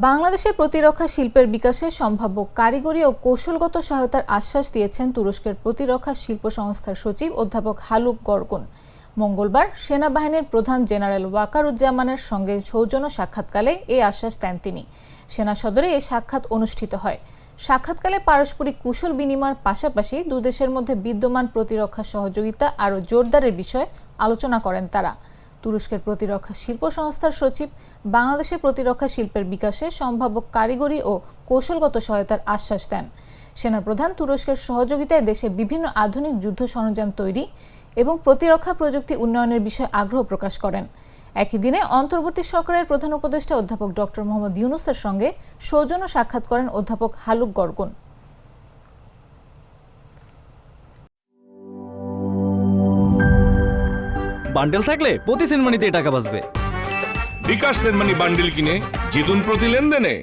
বাংলাদেশের প্রতিরক্ষা শিল্পের বিকাশে সম্ভাব্য কারিগরি ও কৌশলগত সহায়তার আশ্বাস দিয়েছেন তুরস্কের প্রতিরক্ষা শিল্প সংস্থার সচিব অধ্যাপক হালুক গরগুন। মঙ্গলবার সেনাবাহিনীর প্রধান জেনারেল ওয়াকারুজ্জামানের সঙ্গে সৌজন্য সাক্ষাৎকালে এই আশ্বাস দেন তিনি। সেনা সদরে এই সাক্ষাৎ অনুষ্ঠিত হয়। সাক্ষাৎকালে পারস্পরিক কুশল বিনিময়ের পাশাপাশি দুই দেশের মধ্যে বিদ্যমান প্রতিরক্ষা সহযোগিতা আরও জোরদারের বিষয়ে আলোচনা করেন তারা। তুরস্কের প্রতিরক্ষা শিল্প সংস্থার সচিব বাংলাদেশের প্রতিরক্ষা শিল্পের বিকাশে সম্ভাব্য কারিগরি ও কৌশলগত সহায়তার আশ্বাস দেন। সেনাপ্রধান তুরস্কের সহযোগিতায় দেশে বিভিন্ন আধুনিক যুদ্ধ সরঞ্জাম তৈরি এবং প্রতিরক্ষা প্রযুক্তি উন্নয়নের বিষয়ে আগ্রহ প্রকাশ করেন। একই দিনে অন্তর্বর্তী সরকারের প্রধান উপদেষ্টা অধ্যাপক ডক্টর মোহাম্মদ ইউনূসের সঙ্গে সৌজন্য সাক্ষাৎ করেন অধ্যাপক হালুক গরগুন। বান্ডেল থাকলে প্রতি সেনমানিতে টাকা বাঁচবে। বিকাশ সেনমানি বান্ডিল কিনে জিতুন প্রতি লেনদেনে।